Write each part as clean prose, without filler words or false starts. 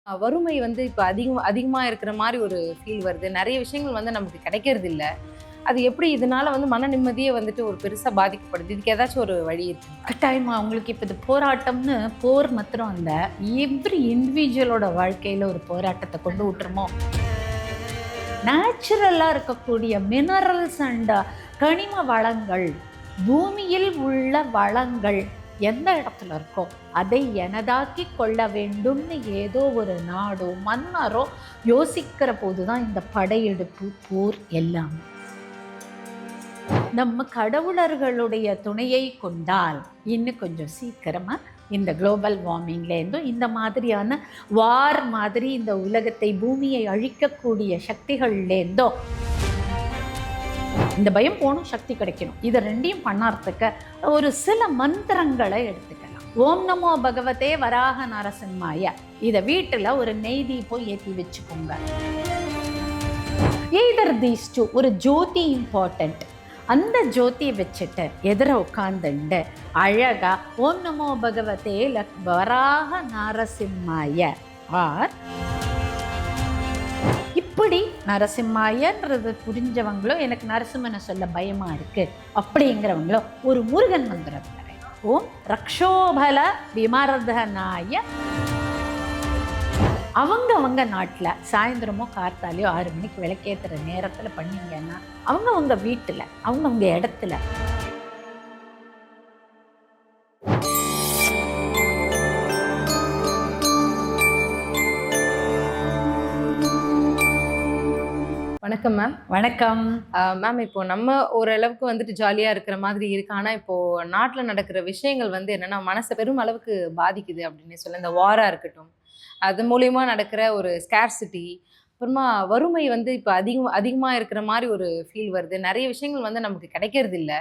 வறுமை வந்து இப்ப அதிகமா இருக்கிற மாரி ஒரு ஃபீல் வருது. நெறைய விஷயங்கள் வந்து நமக்கு கிடைக்கிறதில்ல. அது எப்படி இதனால வந்து மன நிம்மதியே வந்துட்டு ஒரு பெருசா பாதிக்கப்படுது. இதுக்கு ஏதாச்சும் ஒரு வழி இருக்குங்களா? கட்டாயமா உங்களுக்கு இப்போ இது போராட்டம்னு போர் மாத்திரம் இல்ல. எவ்ரி இண்டிவிஜுவலோட வாழ்க்கையில ஒரு போராட்டத்தை கொண்டு விட்டுருமோ. நேச்சுரலா இருக்கக்கூடிய மினரல்ஸ் அண்ட் கனிம வளங்கள், பூமியில் உள்ள வளங்கள் எந்த இடத்துல இருக்கோ அதை எனதாக்கி கொள்ள வேண்டும்னு ஏதோ ஒரு நாடோ மன்னரோ யோசிக்கிற போதுதான் இந்த படையெடுப்பு போர் எல்லாம். நம்ம கடவுளர்களுடைய துணையை கொண்டால் இன்னும் கொஞ்சம் சீக்கிரமா இந்த குளோபல் வார்மிங்லேருந்தும் இந்த மாதிரியான வார் மாதிரி இந்த உலகத்தை பூமியை அழிக்கக்கூடிய சக்திகள்லேருந்தோ இந்த பயம் போகணும், சக்தி கிடைக்கணும். இதை ரெண்டையும் பண்ணறதுக்கு ஒரு சில மந்திரங்களை எடுத்துக்கலாம். ஓம் நமோ பகவதே வராக நரசிம்மாய. இதை வீட்டில் ஒரு நெய் தீபம் ஏற்றி வச்சுக்கோங்க. எய்தர் தீஸ் டூ, ஒரு ஜோதி இம்பார்ட்டண்ட். அந்த ஜோதியை வச்சுட்டு எதிர உட்காந்துண்டு அழகா ஓம் நமோ பகவதே வராக நரசிம்மாய ஆர் இப்படி நரசிம்மாயன்றது புரிஞ்சவங்களோ, எனக்கு நரசிம்மனை சொல்ல பயமா இருக்கு அப்படிங்கிறவங்களோ ஒரு முருகன் மந்திரம் தரேன். ஓம் ரக்ஷோபல விமர்தனாய. அவங்க நாட்டில் சாயந்தரமோ கார்த்தாலையோ 6 மணிக்கு விளக்கேற்றுற நேரத்தில் பண்ணீங்கன்னா அவங்க வீட்டில் அவங்க இடத்துல வணக்கம் மேம். வணக்கம் மேம், இப்போ நம்ம ஓரளவுக்கு வந்துட்டு ஜாலியா இருக்கிற மாதிரி இருக்கு. ஆனா இப்போ நாட்டுல நடக்கிற விஷயங்கள் வந்து என்னன்னா மனசை பெரும் அளவுக்கு பாதிக்குது அப்படின்னு சொல்ல. இந்த வாரா இருக்கட்டும், அது மூலியமா நடக்கிற ஒரு ஸ்கேர்சிட்டி, அப்புறமா வறுமை வந்து இப்ப அதிகமா இருக்கிற மாதிரி ஒரு ஃபீல் வருது. நிறைய விஷயங்கள் வந்து நமக்கு கிடைக்கிறது இல்ல.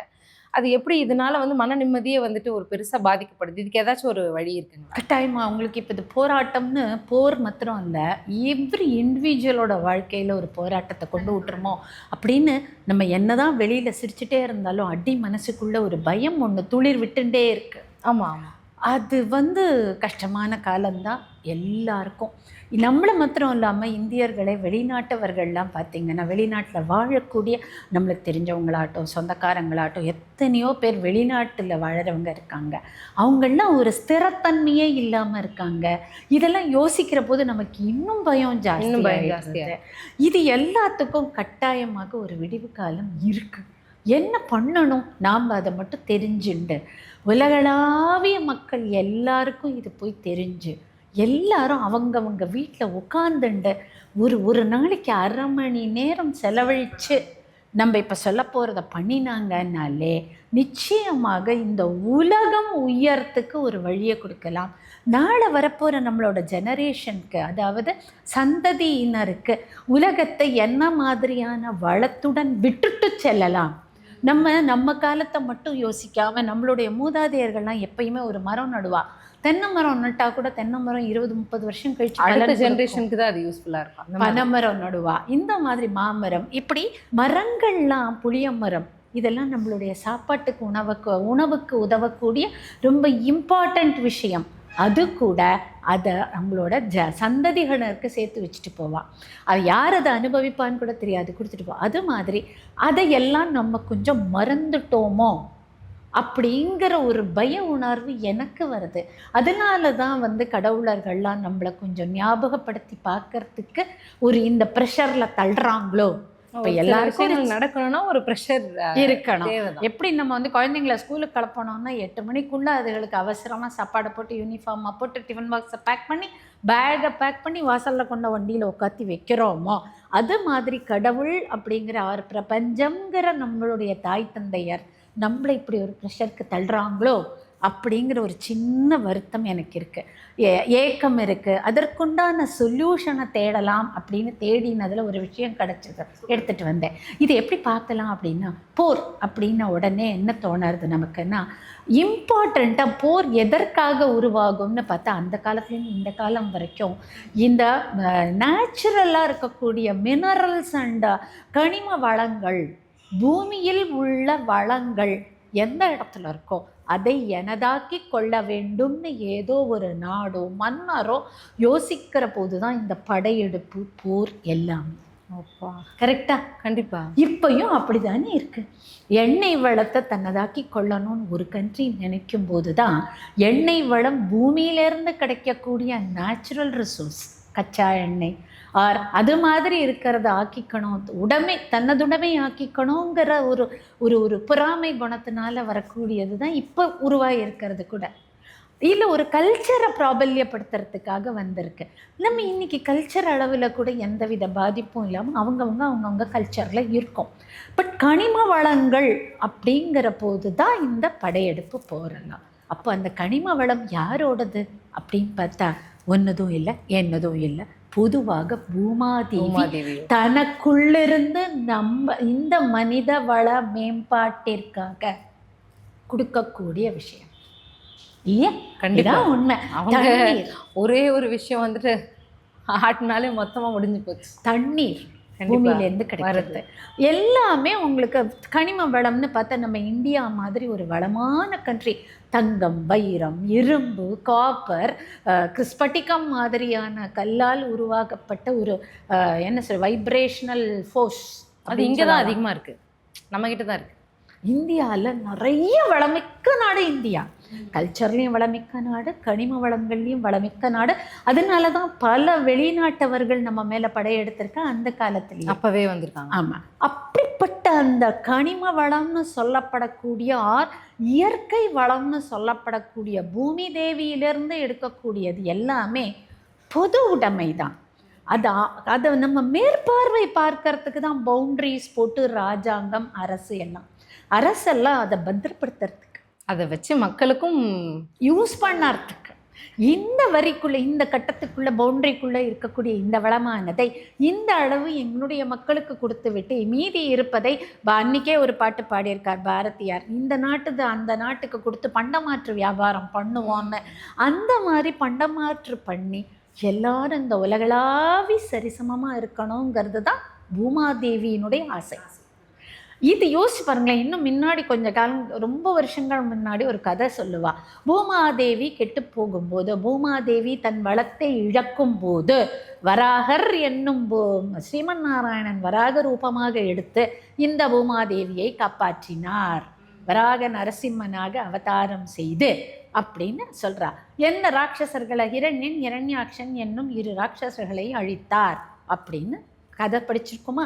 அது எப்படி இதனால வந்து மன நிம்மதியே வந்துட்டு ஒரு பெருசா பாதிக்கப்படுது. இதுக்கு ஏதாச்சும் ஒரு வழி இருக்குங்களா? கட்டாயமா உங்களுக்கு இப்போ இது போராட்டம்னு போர் மாத்திரம் இல்லை. எவ்ரி இண்டிவிஜுவலோட வாழ்க்கையில் ஒரு போராட்டத்தை கொண்டு விட்டுருமோ அப்படின்னு நம்ம என்னதான் வெளியில் சிரிச்சுட்டே இருந்தாலும் அடி மனசுக்குள்ள ஒரு பயம் ஒன்று துளிர் விட்டுட்டே இருக்கு. ஆமாம் ஆமாம். அது கஷ்டமான காலம்தான் எல்லாருக்கும். நம்மளை மாத்திரம் இல்லாமல் இந்தியர்களே வெளிநாட்டவர்கள்லாம் பார்த்திங்கன்னா வெளிநாட்டில் வாழக்கூடிய நம்மளுக்கு தெரிஞ்சவங்களாகட்டும் சொந்தக்காரங்களாகட்டும் எத்தனையோ பேர் வெளிநாட்டில் வாழறவங்க இருக்காங்க. அவங்கெல்லாம் ஒரு ஸ்திரத்தன்மையே இல்லாமல் இருக்காங்க. இதெல்லாம் யோசிக்கிற போது நமக்கு இன்னும் பயம் ஜாஸ்தி. இது எல்லாத்துக்கும் கட்டாயமாக ஒரு விடிவு காலம் இருக்குது. என்ன பண்ணணும், நாம் அதை மட்டும் தெரிஞ்சுண்டு உலகளாவிய மக்கள் எல்லாருக்கும் இது போய் தெரிஞ்சு எல்லாரும் அவங்கவங்க வீட்டில் உட்காந்துண்டு ஒரு நாளைக்கு 1/2 மணி நேரம் செலவழித்து நம்ம இப்போ சொல்ல போகிறத பண்ணினாங்கன்னாலே நிச்சயமாக இந்த உலகம் உயரத்துக்கு ஒரு வழியை கொடுக்கலாம். நாளை வரப்போகிற நம்மளோட ஜெனரேஷனுக்கு, அதாவது சந்ததியினருக்கு உலகத்தை என்ன மாதிரியான வளத்துடன் விட்டுட்டு செல்லலாம். நம்ம காலத்தை மட்டும் யோசிக்காமல் நம்மளுடைய மூதாதையர்கள்லாம் எப்பயுமே ஒரு மரம் நடுவா. தென்னை மரம் நட்டால் கூட தென்னை மரம் 20-30 வருஷம் கழிச்சு அடுத்த ஜென்ரேஷனுக்கு தான் அது யூஸ்ஃபுல்லாக இருக்கும். பனைமரம் நடுவா. இந்த மாதிரி மாமரம், இப்படி மரங்கள்லாம், புளிய மரம், இதெல்லாம் நம்மளுடைய சாப்பாட்டுக்கு உணவுக்கு உதவக்கூடிய ரொம்ப இம்பார்ட்டண்ட் விஷயம். அது கூட அதை நம்மளோட சந்ததிகளுக்கு சேர்த்து வச்சுட்டு போவாள். அது யார் அதை அனுபவிப்பான்னு கூட தெரியாது, கொடுத்துட்டு போவா. அது மாதிரி அதையெல்லாம் நம்ம கொஞ்சம் மறந்துட்டோமோ அப்படிங்கிற ஒரு பய உணர்வு எனக்கு வருது. அதனால தான் கடவுளர்கள்லாம் நம்மளை கொஞ்சம் ஞாபகப்படுத்தி பார்க்கறதுக்கு ஒரு இந்த ப்ரெஷரில் தள்ளுறாங்களோ. இப்போ எல்லாருக்கும் நடக்கணும்னா ஒரு ப்ரெஷர் இருக்கணும். எப்படி நம்ம குழந்தைங்கள ஸ்கூலுக்கு கிளப்பணும்னா 8 மணிக்குள்ளே அதுகளுக்கு அவசரமாக சாப்பாடை போட்டு யூனிஃபார்மாக போட்டு டிஃபன் பாக்ஸை பேக் பண்ணி பேகை பேக் பண்ணி வாசலில் கொண்ட வண்டியில் உட்காத்தி வைக்கிறோமோ, அது மாதிரி கடவுள் அப்படிங்கிற அவர் பிரபஞ்சங்கிற நம்மளுடைய தாய் தந்தையர் நம்மளை இப்படி ஒரு ப்ரெஷருக்கு தள்ளுறாங்களோ அப்படிங்கிற ஒரு சின்ன வருத்தம் எனக்கு இருக்குது, ஏக்கம் இருக்குது. அதற்குண்டான சொல்யூஷனை தேடலாம் அப்படின்னு தேடினதில் ஒரு விஷயம் கிடச்சிது, எடுத்துகிட்டு வந்தேன். இது எப்படி பார்க்கலாம் அப்படின்னா, போர் அப்படின்ன உடனே என்ன தோணுறது நமக்குன்னா, இம்பார்ட்டண்ட்டாக போர் எதற்காக உருவாகும்னு பார்த்தா அந்த காலத்துலேருந்து இந்த காலம் வரைக்கும் இந்த நேச்சுரலாக இருக்கக்கூடிய மினரல்ஸ் அண்ட் கனிம வளங்கள், பூமியில் உள்ள வளங்கள் எந்த இடத்துல இருக்கோ அதை எனதாக்கி கொள்ள வேண்டும்னு ஏதோ ஒரு நாடோ மன்னரோ யோசிக்கிற போது தான் இந்த படையெடுப்பு போர் எல்லாமே. அப்பா கரெக்டா? கண்டிப்பா. இப்பயும் அப்படிதானே இருக்கு. எண்ணெய் வளத்தை தன்னதாக்கி கொள்ளணும்னு ஒரு கண்ட்ரி நினைக்கும் போது தான் எண்ணெய் வளம் பூமியிலேருந்து கிடைக்கக்கூடிய நேச்சுரல் ரிசோர்ஸ் கச்சா எண்ணெய் ஆர் அது மாதிரி இருக்கிறத ஆக்கிக்கணும், தன்னதுடைமை ஆக்கிக்கணுங்கிற ஒரு ஒரு ஒரு பொறாமை குணத்தினால வரக்கூடியது தான் இப்போ உருவாகி இருக்கிறது கூட. இல்லை ஒரு கல்ச்சரை பிராபல்யப்படுத்துறதுக்காக வந்திருக்கு. நம்ம இன்னைக்கு கல்ச்சர் அளவில் கூட எந்தவித பாதிப்பும் இல்லாமல் அவங்கவுங்க கல்ச்சரில் இருக்கும். பட் கனிம வளங்கள் அப்படிங்கிற போது தான் இந்த படையெடுப்பு போறலாம். அப்போ அந்த கனிம வளம் யாரோடது அப்படின்னு பார்த்தா ஒன்னதும் இல்லை என்னதும் இல்லை, பொதுவாக பூமாதேவி தனக்குள்ளிருந்து நம்ம இந்த மனித வள மேம்பாட்டிற்காக கொடுக்கக்கூடிய விஷயம் இல்லையா? கண்டிப்பா உண்மை. அவங்க ஒரே ஒரு விஷயம் வந்துட்டு ஆட்டினாலே மொத்தமா முடிஞ்சு போச்சு. தண்ணீர் பூமியிலேருந்து கிடைக்கிறது எல்லாமே உங்களுக்கு கனிம வளம்னு பார்த்தா நம்ம இந்தியா மாதிரி ஒரு வளமான கண்ட்ரி, தங்கம், வைரம், இரும்பு, காப்பர், கிறிஸ்பட்டிகம் மாதிரியான கல்லால் உருவாக்கப்பட்ட ஒரு என்ன சொல்ற வைப்ரேஷனல் ஃபோர்ஸ் அது இங்கே தான் அதிகமாக இருக்குது, நம்மக்கிட்ட தான் இருக்குது. இந்தியாவில் நிறைய வளமிக்க நாடு இந்தியா. கல்ச்சர்லேயும் வளமிக்க நாடு, கனிம வளங்கள்லேயும் வளமிக்க நாடு. அதனால தான் பல வெளிநாட்டவர்கள் நம்ம மேலே படையெடுத்திருக்க அந்த காலத்துலேயும் அப்போவே வந்திருக்காங்க. ஆமாம். அப்படிப்பட்ட அந்த கனிம வளம்னு சொல்லப்படக்கூடிய இயற்கை வளம்னு சொல்லப்படக்கூடிய பூமி தேவியிலிருந்து எடுக்கக்கூடியது எல்லாமே பொது உடைமை தான். அதை நம்ம மேற்பார்வை பார்க்கறதுக்கு தான் பவுண்ட்ரிஸ் போட்டு ராஜாங்கம், அரசெல்லாம் அதை பத்திரப்படுத்துறதுக்கு, அதை வச்சு மக்களுக்கும் யூஸ் பண்ணறதுக்கு, இந்த வரிக்குள்ளே இந்த கட்டத்துக்குள்ளே பவுண்ட்ரிக்குள்ளே இருக்கக்கூடிய இந்த வளமானதை இந்த அளவு என்னுடைய மக்களுக்கு கொடுத்து விட்டு மீதி இருப்பதை அன்றைக்கே ஒரு பாட்டு பாடியிருக்கார் பாரதியார், இந்த நாட்டுது அந்த நாட்டுக்கு கொடுத்து பண்டமாற்று வியாபாரம் பண்ணுவோன்னு. அந்த மாதிரி பண்டமாற்று பண்ணி எல்லாரும் இந்த உலகளாவி சரிசமமாக இருக்கணுங்கிறது தான் பூமாதேவியினுடைய ஆசை. இது யோசிச்சு பாருங்களேன். இன்னும் முன்னாடி கொஞ்ச காலம், ரொம்ப வருஷங்கள் முன்னாடி ஒரு கதை சொல்லுவா. பூமாதேவி கெட்டு போகும்போது, பூமாதேவி தன் வளத்தை இழக்கும் போது வராகர் என்னும் ஸ்ரீமன் நாராயணன் வராக ரூபமாக எடுத்து இந்த பூமாதேவியை காப்பாற்றினார், வராக நரசிம்மனாக அவதாரம் செய்து அப்படின்னு சொல்றா. என்ன ராட்சசர்களை, ஹிரண்யன் இரண்யாக்ஷன் என்னும் 2 ராட்சசர்களை அழித்தார் அப்படின்னு கதை படிச்சிருக்குமா?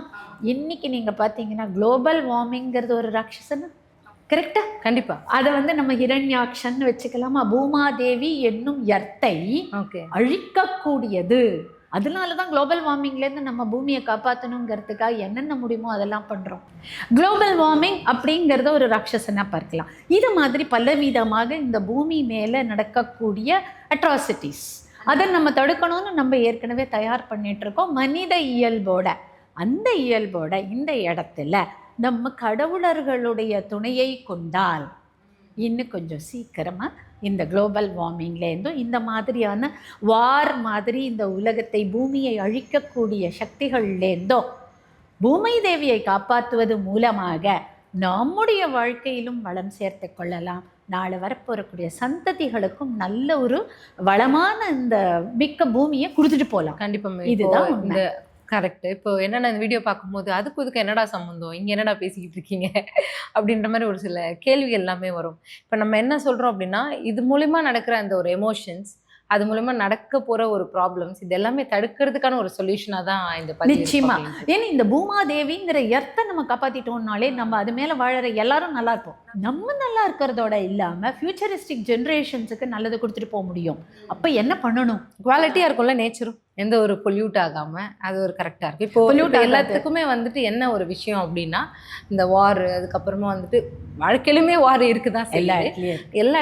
இன்னைக்கு நீங்க பார்த்தீங்கன்னா குளோபல் வார்மிங்கிறது ஒரு ராட்சசனா? கரெக்டா? கண்டிப்பா. அதை நம்ம ஹிரண்யாக்ஷன் வச்சுக்கலாமா? பூமாதேவி என்னும் எர்த்தை அழிக்கக்கூடியது. அதனால தான் குளோபல் வார்மிங்லேருந்து நம்ம பூமியை காப்பாற்றணுங்கிறதுக்காக என்னென்ன முடியுமோ அதெல்லாம் பண்ணுறோம். குளோபல் வார்மிங் அப்படிங்கிறத ஒரு ராட்சசனாக பார்க்கலாம். இது மாதிரி பலவிதமாக இந்த பூமி மேலே நடக்கக்கூடிய அட்ராசிட்டிஸ், அதை நம்ம தடுக்கணும்னு நம்ம ஏற்கனவே தயார் பண்ணிட்டு இருக்கோம். மனித இயல்போட, அந்த இயல்போட இந்த இடத்துல நம்ம கடவுளர்களுடைய துணையை கொண்டால் இன்னும் கொஞ்சம் சீக்கிரமாக இந்த குளோபல் வார்மிங்லேருந்தும் இந்த மாதிரியான வார் மாதிரி இந்த உலகத்தை, பூமியை அழிக்கக்கூடிய சக்திகள்லேருந்தும் பூமி தேவியை காப்பாற்றுவது மூலமாக நம்முடைய வாழ்க்கையிலும் வளம் சேர்த்து கொள்ளலாம். நாளை வரப்போறக்கூடிய சந்ததிகளுக்கும் நல்ல ஒரு வளமான இந்த மிக்க பூமியை கொடுத்துட்டு போகலாம். கண்டிப்பாக. இதுதான் இந்த கரெக்ட். இப்போ என்னென்ன இந்த வீடியோ பார்க்கும்போது அதுக்கு இதுக்கு என்னடா சம்மந்தம், இங்கே என்னடா பேசிக்கிட்டு இருக்கீங்க அப்படின்ற மாதிரி ஒரு சில கேள்விகள் எல்லாமே வரும். இப்போ நம்ம என்ன சொல்கிறோம் அப்படின்னா, இது மூலிமா நடக்கிற அந்த ஒரு எமோஷன்ஸ், அது மூலமா நடக்க போற ஒரு ப்ராப்ளம்ஸ், இது எல்லாமே தடுக்கிறதுக்கான ஒரு சொல்யூஷனா தான் இந்த பதிவு. நிச்சயமா. ஏன்னா இந்த பூமாதேவிங்கிற எர்த்தை நம்ம காப்பாத்திட்டோம்னாலே நம்ம அது மேல வாழற எல்லாரும் நல்லா இருப்போம். நம்ம நல்லா இருக்கிறதோட இல்லாம ஃபியூச்சரிஸ்டிக் ஜெனரேஷன்ஸுக்கு நல்லது கொடுத்துட்டு போக முடியும். அப்ப என்ன பண்ணணும்? குவாலிட்டியா இருக்கும்ல நேச்சரும், எந்த ஒரு பொல்யூட் ஆகாம அது ஒரு கரெக்டா இருக்கு. இப்போ எல்லாத்துக்குமே என்ன ஒரு விஷயம் அப்படின்னா, இந்த வார், அதுக்கப்புறமா வாழ்க்கையிலுமே வார் இருக்குதான், எல்லா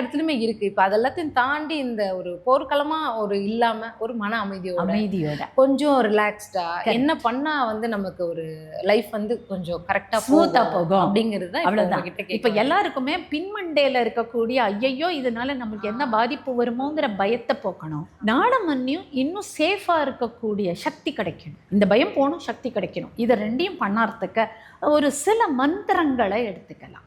இடத்துலயுமே இருக்கு. இப்போ அதெல்லாத்தையும் தாண்டி இந்த ஒரு போர்க்களமா ஒரு இல்லாம ஒரு மன அமைதியோட கொஞ்சம் ரிலாக்ஸ்டா என்ன பண்ணா நமக்கு ஒரு லைஃப் கொஞ்சம் கரெக்டா ஸ்மூத்தா போகும் அப்படிங்கிறது அவ்வளவுதான். இப்ப எல்லாருக்குமே பின்மண்டையில இருக்கக்கூடிய ஐயையோ இதனால நமக்கு என்ன பாதிப்பு வருமோங்கிற பயத்தை போக்கணும். நாடமன்னியும் இன்னும் சேஃபா இருக்கக்கூடிய சக்தி கிடைக்கணும். இந்த பயம் போகணும், சக்தி கிடைக்கணும். இதை ரெண்டையும் பண்ணறதுக்கு ஒரு சில மந்திரங்களை எடுத்துக்கலாம்.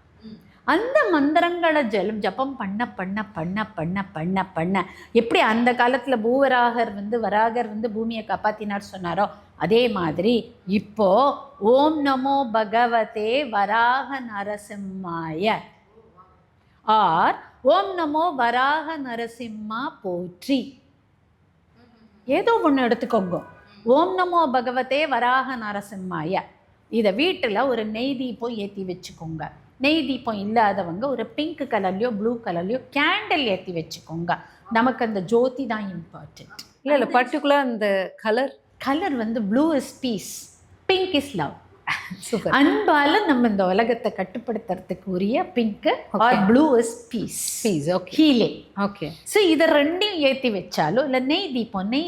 அந்த மந்திரங்களை ஜபம் பண்ண பண்ண பண்ண பண்ண பண்ண பண்ண எப்படி அந்த காலத்தில் வராகர் வந்து பூமியை காப்பாற்றினார் சொன்னாரோ அதே மாதிரி இப்போ ஓம் நமோ பகவதே வராக நரசிம்மாய ஆர் ஓம் நமோ வராக நரசிம்மா போற்றி, ஏதோ ஒன்று எடுத்துக்கோங்க. ஓம் நமோ பகவதே வராக நரசிம்மாய இதை வீட்டில் ஒரு நெய் தீபம் ஏற்றி வச்சுக்கோங்க. நெய் தீபம் இல்லாதவங்க ஒரு பிங்க் கலர்லையோ ப்ளூ கலர்லையோ கேண்டில் ஏற்றி வச்சுக்கோங்க. நமக்கு அந்த ஜோதி தான் இம்பார்ட்டன்ட். இல்லை பர்டிகுலர் அந்த கலர் வந்து blue is peace, pink is love. Super. அன்பால நம்ம இந்த உலகத்தை கட்டுப்படுத்துறதுக்கு உரிய pink or blue is peace, healing. Okay. So இதை ரெண்டையும் ஏற்றி வச்சாலும் இல்லை நெய்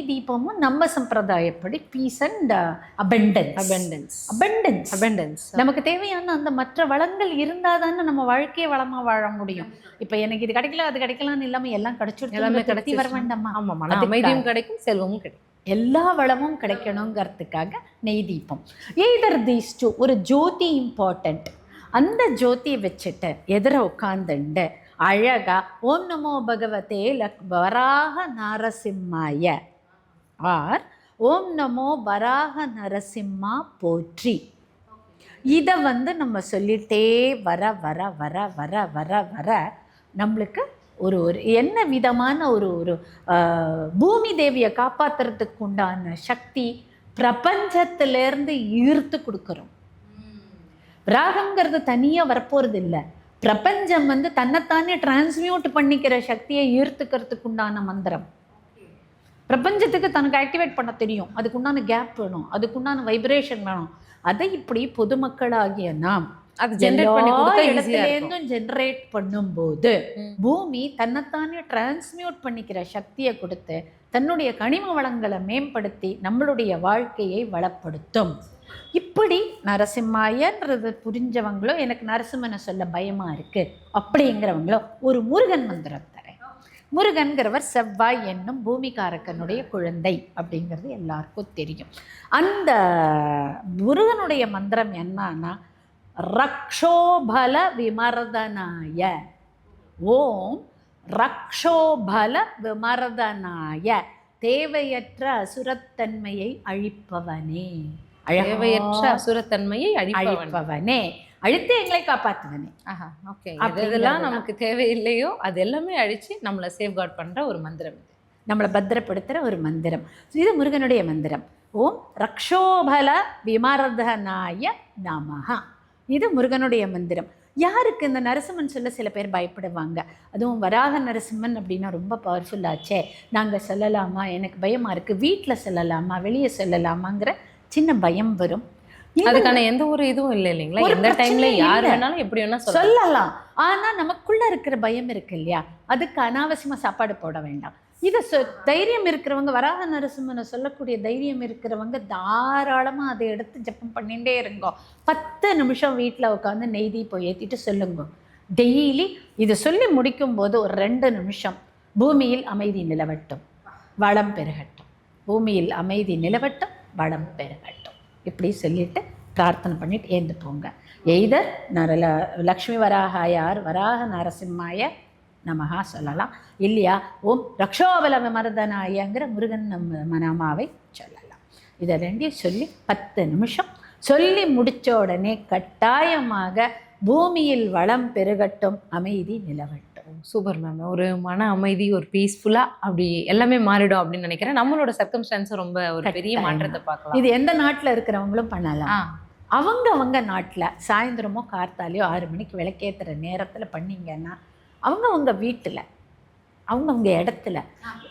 தீபமும் நம்ம சம்பிரதாயப்படி பீஸ் அண்ட் அபெண்டன்ஸ் நமக்கு தேவையான அந்த மற்ற வளங்கள் இருந்தால் தானே நம்ம வாழ்க்கையை வளமாக வாழ முடியும். இப்போ எனக்கு இது கிடைக்கல அது கிடைக்கலான்னு இல்லாமல் எல்லாம் கிடைச்சிடும், எல்லாமே கிடைச்சி வர வேண்டாமா? ஆமாம், அமைதியும் கிடைக்கும், செல்வமும் கிடைக்கும், எல்லா வளமும் கிடைக்கணுங்கிறதுக்காக நெய் தீபம். எய்தர் தீஸ் டூ, ஒரு ஜோதி இம்பார்ட்டண்ட். அந்த ஜோதியை வச்சுட்டு எதிர உட்காந்துண்டு அழகா ஓம் நமோ பகவதே வராக நரசிம்மாய ஆர் ஓம் நமோ வராக நரசிம்மா போற்றி இதை வந்து நம்ம சொல்லிட்டே வர வர வர வர வர வர நம்மளுக்கு ஒரு என்ன விதமான ஒரு பூமி தேவியை காப்பாற்றுறதுக்கு உண்டான சக்தி பிரபஞ்சத்திலேருந்து ஈர்த்து கொடுக்குறோம். ராகங்கிறது தனியாக வரப்போகிறது இல்லை, பிரபஞ்சம் வந்து தன்னைத்தானே டிரான்ஸ்மியூட் பண்ணிக்கிற சக்தியை ஈர்த்துக்கிறதுக்கு உண்டான மந்திரம். பிரபஞ்சத்துக்கு தனக்கு ஆக்டிவேட் பண்ண தெரியும், அதுக்குண்டான கேப் வேணும், அதுக்குண்டான வைப்ரேஷன் வேணும். அதை இப்படி பொதுமக்களாகிய நாம் அது ஜெனரேட் பண்ணும்போது பூமி தன்னைத்தானே டிரான்ஸ்மியூட் பண்ணிக்கிற சக்தியை கொடுத்து தன்னுடைய கனிம வளங்களை மேம்படுத்தி நம்மளுடைய வாழ்க்கையை வளப்படுத்தும். இப்படி நரசிம்மாயன்றது புரிஞ்சவங்களோ, எனக்கு நரசிம்மனை சொல்ல பயமா இருக்கு அப்படிங்கிறவங்களோ ஒரு முருகன் மந்திரம் தரேன். முருகன்கிறவர் செவ்வாய் என்னும் பூமிகாரக்கனுடைய குழந்தை அப்படிங்கிறது எல்லாருக்கும் தெரியும். அந்த முருகனுடைய மந்திரம் என்னன்னா ரக்ஷோபல விமர்தனாய. ஓம் ரக்ஷோபல விமர்தனாய, தேவையற்ற அசுரத்தன்மையை அழிப்பவனே, தேவையற்ற அசுரத்தன்மையை அழிப்பவனே, அழித்து எங்களை காப்பாற்றுவனே. ஓகே, அதெல்லாம் நமக்கு தேவையில்லையோ அது எல்லாமே அழிச்சு நம்மளை சேஃப்கார்ட் பண்ற ஒரு மந்திரம், நம்மளை பத்திரப்படுத்துகிற ஒரு மந்திரம். இது முருகனுடைய மந்திரம். ஓம் ரக்ஷோபல விமர்தனாய நமஹ, இது முருகனுடைய மந்திரம். யாருக்கு இந்த நரசிம்மன் சொல்ல சில பேர் பயப்படுவாங்க. அதுவும் வராக நரசிம்மன் அப்படின்னா ரொம்ப பவர்ஃபுல்லாச்சே, நாங்கள் சொல்லலாமா, எனக்கு பயமாக இருக்குது, வீட்டில் சொல்லலாமா வெளியே சொல்லலாமாங்கிற சின்ன பயம் வரும். அதுக்கான எந்த ஒரு இதுவும் இல்லை இல்லைங்களா? எந்த டைம்ல யார் வேணாலும் எப்படி வேணா சொல்லலாம். ஆனால் நமக்குள்ள இருக்கிற பயம் இருக்கு இல்லையா, அதுக்கு அனாவசியமாக சாப்பாடு போட வேண்டாம். இதை தைரியம் இருக்கிறவங்க, வராக நரசிம்மனை சொல்லக்கூடிய தைரியம் இருக்கிறவங்க தாராளமாக அதை எடுத்து ஜப்பம் பண்ணிகிட்டே இருங்கோ. 10 நிமிஷம் வீட்டில் உட்காந்து நெய் தீபம் ஏற்றிட்டு சொல்லுங்க டெய்லி. இதை சொல்லி முடிக்கும்போது ஒரு 2 நிமிஷம் பூமியில் அமைதி நிலவட்டும், வளம் பெருகட்டும், பூமியில் அமைதி நிலவட்டும், வளம் பெருகட்டும், இப்படி சொல்லிட்டு பிரார்த்தனை பண்ணிட்டு ஏந்து போங்க. எய்தர் லக்ஷ்மி வராகாயார் வராக நரசிம்மாய நமஹா சொல்லலாம், இல்லையா ஓம் ரக்ஷோபல விமர்தனாயங்கிற முருகன் நம்ம நாமாவை சொல்லலாம். இதை ரெண்டையும் சொல்லி 10 நிமிஷம் சொல்லி முடித்த உடனே கட்டாயமாக பூமியில் வளம் பெருகட்டும், அமைதி நிலவட்டும். சூப்பர் மேம், ஒரு மன அமைதி, ஒரு பீஸ்ஃபுல்லாக அப்படி எல்லாமே மாறிடும் அப்படின்னு நினைக்கிறேன். நம்மளோட சர்க்கம்ஸ்டான்ஸும் ரொம்ப ஒரு பெரிய மாற்றத்தை பார்க்கலாம். இது எந்த நாட்டில் இருக்கிறவங்களும் பண்ணலாம். அவங்க நாட்டில் சாயந்தரமோ கார்த்தாலையோ 6 மணிக்கு விளக்கேற்றுற நேரத்தில் பண்ணிங்கன்னா அவங்க வீட்டில் அவங்க இடத்துல,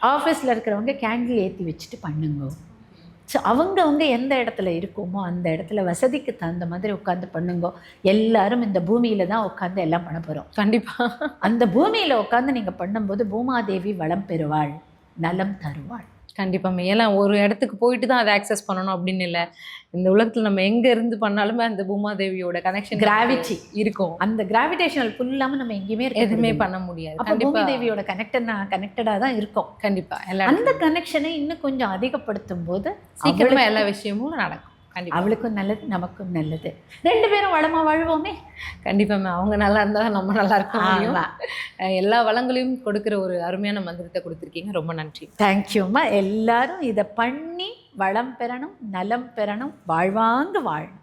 ஆஃபீஸில் இருக்கிறவங்க கேண்டில் ஏற்றி வச்சுட்டு பண்ணுங்க. ஸோ அவங்க எந்த இடத்துல இருக்குமோ அந்த இடத்துல வசதிக்கு தகுந்த மாதிரி உட்காந்து பண்ணுங்க. எல்லாரும் இந்த பூமியில் தான் உட்காந்து எல்லாம் பண்ண போகிறோம். கண்டிப்பாக அந்த பூமியில் உட்காந்து நீங்கள் பண்ணும்போது பூமாதேவி வளம் பெறுவாள், நலம் தருவாள். கண்டிப்பாக ஏன்னா ஒரு இடத்துக்கு போயிட்டு தான் அதை ஆக்சஸ் பண்ணணும் அப்படின்னு இல்லை. இந்த உலகத்தில் நம்ம எங்கே இருந்து பண்ணாலுமே அந்த பூமாதேவியோட கனெக்ஷன், கிராவிட்டி இருக்கும். அந்த கிராவிடேஷனல் புல் இல்லாமல் நம்ம எங்கேயுமே எதுவுமே பண்ண முடியாது. அப்போ பூமிதேவியோட கனெக்டடாக தான் இருக்கும். கண்டிப்பாக அந்த கனெக்ஷனை இன்னும் கொஞ்சம் அதிகப்படுத்தும் போது சீக்கிரமாக எல்லா விஷயமும் நடக்கும். கண்டிப்பா. அவளுக்கும் நல்லது, நமக்கும் நல்லது. 2 பேரும் வளமா வாழ்வோமே. கண்டிப்பா மேம். அவங்க நல்லா இருந்தா நம்ம நல்லா இருக்க முடியும். ஆமா. எல்லா வளங்களையும் கொடுக்கிற ஒரு அருமையான மந்திரத்தை கொடுத்துருக்கீங்க. ரொம்ப நன்றி. தேங்க்யூம்மா. எல்லாரும் இதை பண்ணி வளம் பெறணும், நலம் பெறணும், வாழ்வாங்கு வாழணும்.